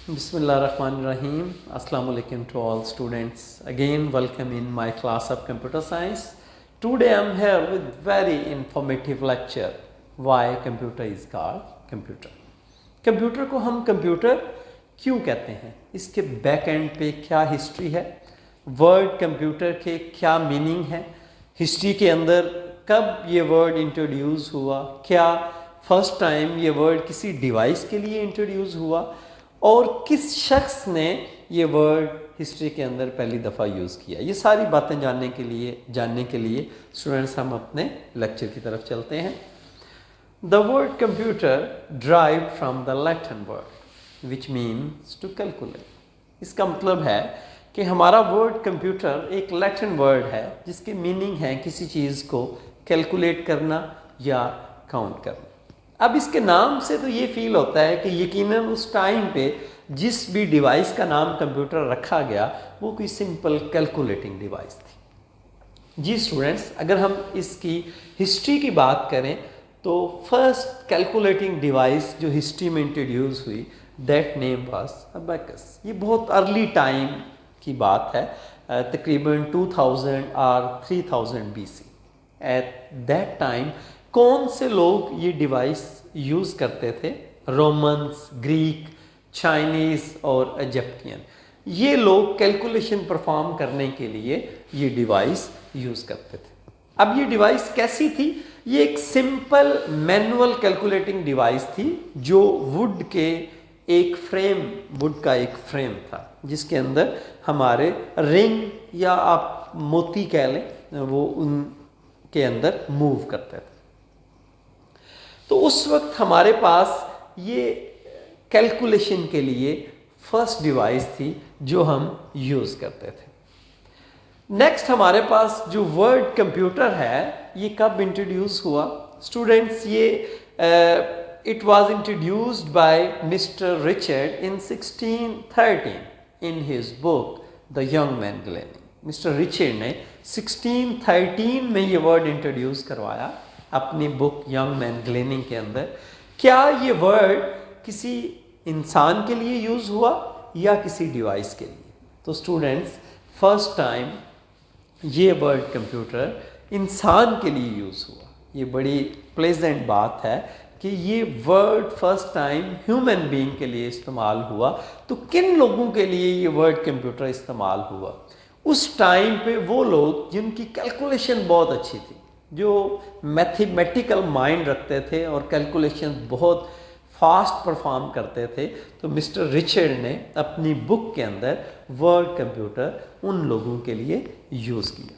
Bismillahirrahmanirrahim. Assalamu alaikum to all students. Again, welcome in my class of computer science. Today I am here with very informative lecture. Why computer is called computer. Computer को हम computer क्यों कहते हैं, इसके back and पे क्या history है, word computer के क्या मीनिंग है, हिस्ट्री के अंदर कब ये वर्ड इंट्रोड्यूस हुआ, क्या फर्स्ट टाइम ये वर्ड किसी डिवाइस के लिए इंट्रोड्यूस हुआ और किस शख्स ने ये वर्ड हिस्ट्री के अंदर पहली दफ़ा यूज़ किया। ये सारी बातें जानने के लिए स्टूडेंट्स हम अपने लेक्चर की तरफ चलते हैं। The word computer derived from the Latin word which means to calculate. इसका मतलब है कि हमारा वर्ड कंप्यूटर एक लैटिन वर्ड है जिसकी मीनिंग है किसी चीज़ को कैलकुलेट करना या काउंट करना। अब इसके नाम से तो ये फील होता है कि यकीनन उस टाइम पे जिस भी डिवाइस का नाम कंप्यूटर रखा गया वो कोई सिंपल कैलकुलेटिंग डिवाइस थी। जी स्टूडेंट्स, अगर हम इसकी हिस्ट्री की बात करें तो फर्स्ट कैलकुलेटिंग डिवाइस जो हिस्ट्री में इंट्रोड्यूस हुई दैट नेम वाज अबैकस। ये बहुत अर्ली टाइम की बात है, तकरीबन 2000 और 3000 BC। एट दैट टाइम कौन से लोग ये डिवाइस यूज़ करते थे? रोमन्स, ग्रीक, चाइनीज़ और इजिप्टियन। ये लोग कैलकुलेशन परफॉर्म करने के लिए ये डिवाइस यूज़ करते थे। अब ये डिवाइस कैसी थी? ये एक सिंपल मैनुअल कैलकुलेटिंग डिवाइस थी जो वुड का एक फ्रेम था जिसके अंदर हमारे रिंग या आप मोती कह लें, वो उनके अंदर मूव करते थे। तो उस वक्त हमारे पास ये कैलकुलेशन के लिए फर्स्ट डिवाइस थी जो हम यूज़ करते थे। नेक्स्ट हमारे पास जो वर्ड कंप्यूटर है ये कब इंट्रोड्यूस हुआ? स्टूडेंट्स, ये it was introduced by mister Richard in 1613 in his book the young man gleaning. Mister Richard ने 1613 में ये वर्ड इंट्रोड्यूस करवाया अपनी बुक यंग मैन ग्लेनिंग के अंदर। क्या ये वर्ड किसी इंसान के लिए यूज़ हुआ या किसी डिवाइस के लिए? तो स्टूडेंट्स, फर्स्ट टाइम ये वर्ड कंप्यूटर इंसान के लिए यूज़ हुआ। ये बड़ी प्लेजेंट बात है कि ये word first time human being के लिए इस्तेमाल हुआ। तो किन लोगों के लिए ये वर्ड कंप्यूटर इस्तेमाल हुआ? उस टाइम पे वो लोग जिनकी कैलकुलेशन बहुत अच्छी थी, जो मैथमेटिकल माइंड रखते थे और कैलकुलेशन बहुत फास्ट परफॉर्म करते थे। तो मिस्टर रिचर्ड ने अपनी बुक के अंदर वर्ड कंप्यूटर उन लोगों के लिए यूज़ किया।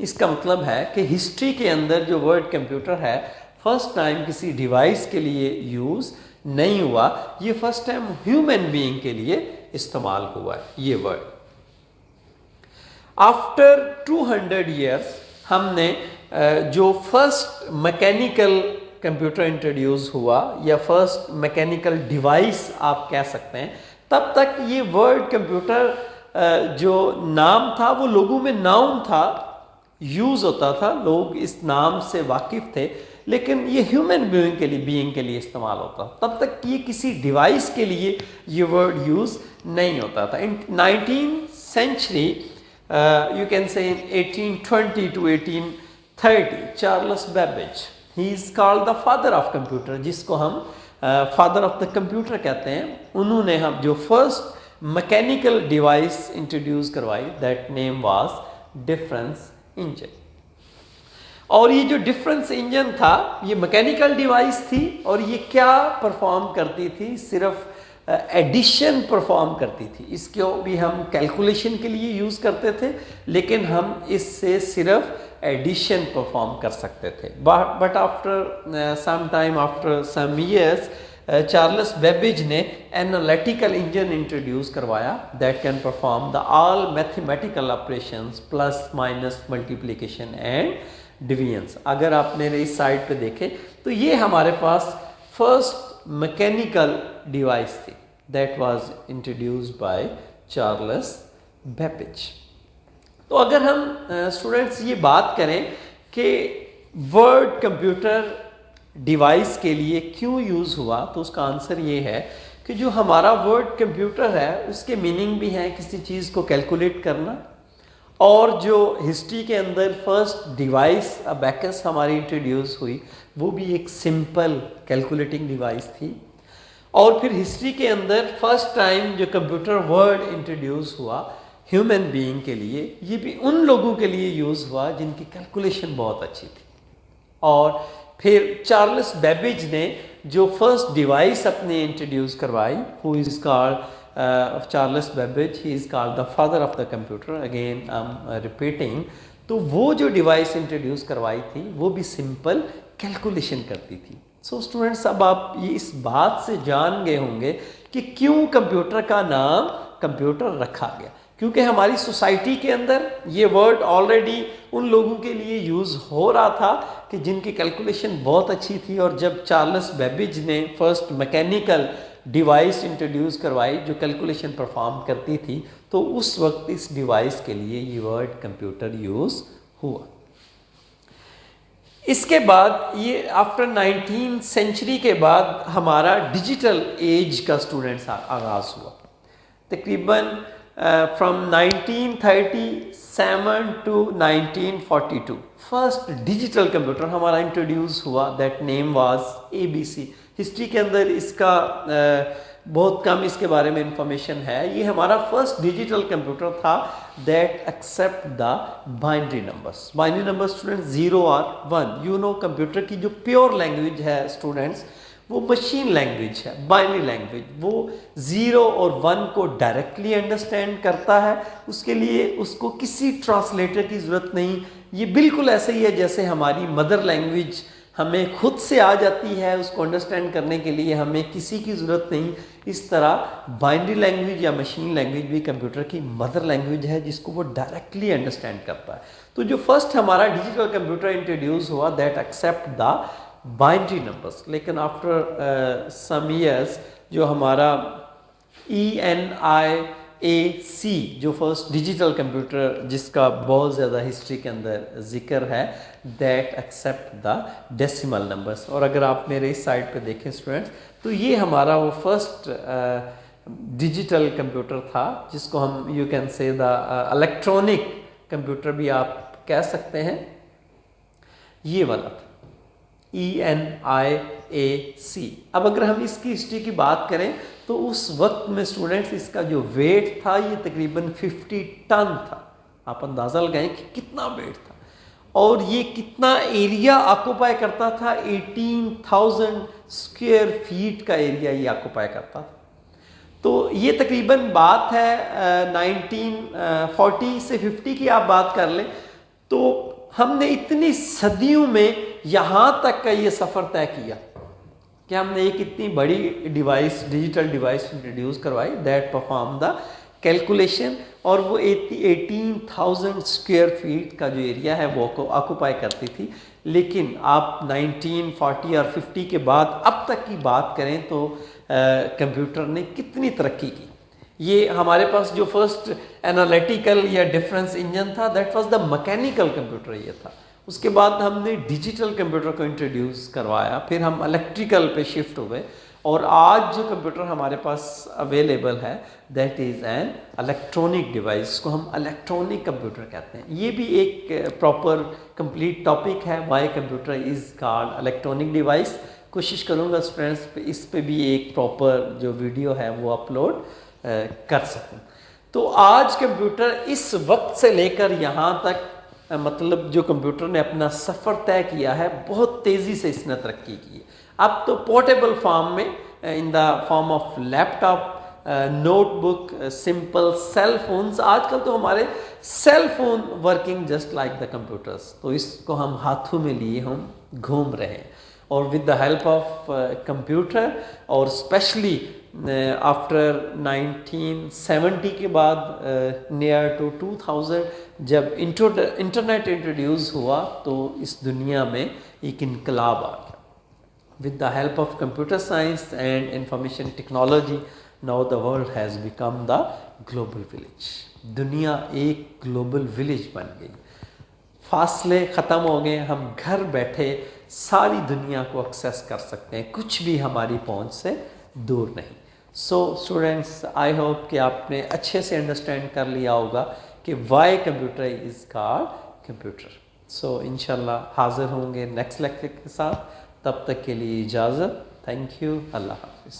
इसका मतलब है कि हिस्ट्री के अंदर जो वर्ड कंप्यूटर है फर्स्ट टाइम किसी डिवाइस के लिए यूज़ नहीं हुआ, ये फर्स्ट टाइम ह्यूमन बीइंग के लिए इस्तेमाल हुआ है ये वर्ड। आफ्टर 200 ईयर्स हमने जो फर्स्ट मैकेनिकल कंप्यूटर इंट्रोड्यूस हुआ या फर्स्ट मैकेनिकल डिवाइस आप कह सकते हैं, तब तक ये वर्ड कंप्यूटर जो नाम था वो लोगों में नाउन था, यूज़ होता था, लोग इस नाम से वाकिफ़ थे, लेकिन ये ह्यूमन बीइंग के लिए इस्तेमाल होता। तब तक ये किसी डिवाइस के लिए ये वर्ड यूज़ नहीं होता था। इन 19th century you can say in 1820 to 1830 Charles Babbage, he is called the father of computer, जिसको हम फादर ऑफ द कंप्यूटर कहते हैं। उन्होंने हम जो फर्स्ट मैकेनिकल डिवाइस इंट्रोड्यूस करवाई that name vas deferens engine. और ये जो डिफरेंस इंजन था ये मैकेनिकल डिवाइस थी और ये क्या परफॉर्म करती थी? सिर्फ एडिशन परफॉर्म करती थी। इसको भी हम कैलकुलेशन के लिए यूज़ करते थे, लेकिन हम इससे सिर्फ एडिशन परफॉर्म कर सकते थे। But after some time, after some years, Charles Babbage ने एनालिटिकल इंजन इंट्रोड्यूस करवाया that can perform the all mathematical operations plus minus multiplication and divisions. अगर आप मेरे इस साइड पे देखें तो ये हमारे पास फर्स्ट मैकेनिकल डिवाइस थी that was introduced by Charles Babbage. तो अगर हम स्टूडेंट्स ये बात करें कि वर्ड कंप्यूटर डिवाइस के लिए क्यों यूज़ हुआ, तो उसका आंसर ये है कि जो हमारा वर्ड कंप्यूटर है उसके मीनिंग भी हैं किसी चीज़ को कैलकुलेट करना, और जो हिस्ट्री के अंदर फर्स्ट डिवाइस अबैकस हमारी इंट्रोड्यूस हुई वो भी एक सिंपल कैलकुलेटिंग डिवाइस थी। और फिर हिस्ट्री के अंदर फर्स्ट टाइम जो कंप्यूटर वर्ड इंट्रोड्यूस हुआ ह्यूमन बीइंग के लिए, ये भी उन लोगों के लिए यूज़ हुआ जिनकी कैलकुलेशन बहुत अच्छी थी। और फिर चार्ल्स बेबेज ने जो फर्स्ट डिवाइस अपने इंट्रोड्यूस करवाई, who is called Charles Babbage, he is called the father of the computer, again I am repeating. तो वो जो डिवाइस इंट्रोड्यूस करवाई थी वो भी सिंपल कैलकुलेशन करती थी। सो स्टूडेंट्स, अब आप ये इस बात से जान गए होंगे कि क्यों कंप्यूटर का नाम कंप्यूटर रखा गया, क्योंकि हमारी सोसाइटी के अंदर ये वर्ड ऑलरेडी उन लोगों के लिए यूज़ हो रहा था कि जिनकी कैलकुलेशन बहुत अच्छी थी। और जब चार्ल्स बेबेज ने फर्स्ट मैकेनिकल डिवाइस इंट्रोड्यूस करवाई जो कैलकुलेशन परफॉर्म करती थी, तो उस वक्त इस डिवाइस के लिए ये वर्ड कंप्यूटर यूज़ हुआ। इसके बाद ये आफ्टर 19th सेंचुरी के बाद हमारा डिजिटल एज का स्टूडेंट्स आगाज़ हुआ। तकरीबन from 1937 to 1942 first digital computer हमारा इंट्रोड्यूस हुआ, that name was ABC। History के अंदर इसका बहुत कम इसके बारे में इंफॉर्मेशन है। ये हमारा फर्स्ट डिजिटल कंप्यूटर था that accept the binary numbers. Binary number students 0 और 1। यू नो कंप्यूटर की जो प्योर लैंग्वेज है स्टूडेंट्स वो मशीन लैंग्वेज है, बाइनरी लैंग्वेज। वो 0 और 1 को डायरेक्टली अंडरस्टैंड करता है, उसके लिए उसको किसी ट्रांसलेटर की ज़रूरत नहीं। ये बिल्कुल ऐसे ही है जैसे हमारी मदर लैंग्वेज हमें खुद से आ जाती है, उसको अंडरस्टैंड करने के लिए हमें किसी की ज़रूरत नहीं। इस तरह बाइनरी लैंग्वेज या मशीन लैंग्वेज भी कंप्यूटर की मदर लैंग्वेज है जिसको वो डायरेक्टली अंडरस्टैंड करता है। तो जो फर्स्ट हमारा डिजिटल कंप्यूटर इंट्रोड्यूस हुआ that accept the binary numbers, लेकिन आफ्टर सम ईयर्स जो हमारा ENIAC जो फर्स्ट डिजिटल कंप्यूटर जिसका बहुत ज़्यादा हिस्ट्री के अंदर जिक्र है, that accept the decimal numbers. और अगर आप मेरे इस साइड पे देखें स्टूडेंट्स, तो ये हमारा वो फर्स्ट डिजिटल कंप्यूटर था जिसको हम you can say the electronic computer भी आप कह सकते हैं। ये वाला था ENIAC। अब अगर हम इसकी हिस्ट्री की बात करें तो उस वक्त में स्टूडेंट्स इसका जो वेट था ये तकरीबन 50 टन था। आप अंदाज़ा लगाएं कि कितना वेट था, और ये कितना एरिया ऑक्यूपाई करता था। 18,000 स्क्वायर फीट का एरिया ये ऑक्यूपाई करता था। तो ये तकरीबन बात है 1940 से 50 की आप बात कर लें, तो हमने इतनी सदियों में यहाँ तक का ये सफ़र तय किया कि हमने एक इतनी बड़ी डिवाइस, डिजिटल डिवाइस इंट्रोड्यूस करवाई दैट परफॉर्म द कैलकुलेशन, और वो 18,000 स्क्वायर फीट का जो एरिया है वो ऑक्यूपाई करती थी। लेकिन आप 1940 और 50 के बाद अब तक की बात करें तो कंप्यूटर ने कितनी तरक्की की। ये हमारे पास जो फर्स्ट एनालिटिकल या डिफरेंस इंजन था that was the mechanical computer ये था। उसके बाद हमने डिजिटल कंप्यूटर को इंट्रोड्यूस करवाया, फिर हम इलेक्ट्रिकल पे शिफ्ट हुए, और आज जो कंप्यूटर हमारे पास अवेलेबल है that is an electronic device, जिसको हम इलेक्ट्रॉनिक कंप्यूटर कहते हैं। ये भी एक प्रॉपर कंप्लीट टॉपिक है, why computer is called electronic device. कोशिश करूँगा स्टूडेंट्स इस पे भी एक प्रॉपर जो वीडियो है वो अपलोड कर सकूँ। तो आज कंप्यूटर इस वक्त से लेकर यहाँ तक मतलब जो कंप्यूटर ने अपना सफ़र तय किया है, बहुत तेज़ी से इसने तरक्की की है। अब तो पोर्टेबल फॉर्म में in the form of laptop, notebook, simple cell phones, आजकल तो हमारे cell phone working just like the computers. तो इसको हम हाथों में लिए हम घूम रहे हैं, और with the help of computer, और स्पेशली आफ्टर 1970 के बाद नियर टू 2000 जब इंटरनेट इंट्रोड्यूस हुआ तो इस दुनिया में एक इनकलाब आ गया। With the help of computer science and information technology now the world has become the global village. दुनिया एक ग्लोबल विलेज बन गई, फासले ख़त्म हो गए, हम घर बैठे सारी दुनिया को एक्सेस कर सकते हैं, कुछ भी हमारी पहुंच से दूर नहीं। सो स्टूडेंट्स, आई होप कि आपने अच्छे से अंडरस्टैंड कर लिया होगा कि why computer is called computer. So इंशाल्लाह हाज़िर होंगे नेक्स्ट लेक्चर के साथ। तब तक के लिए इजाज़त। Thank you. अल्लाह हाफिज़।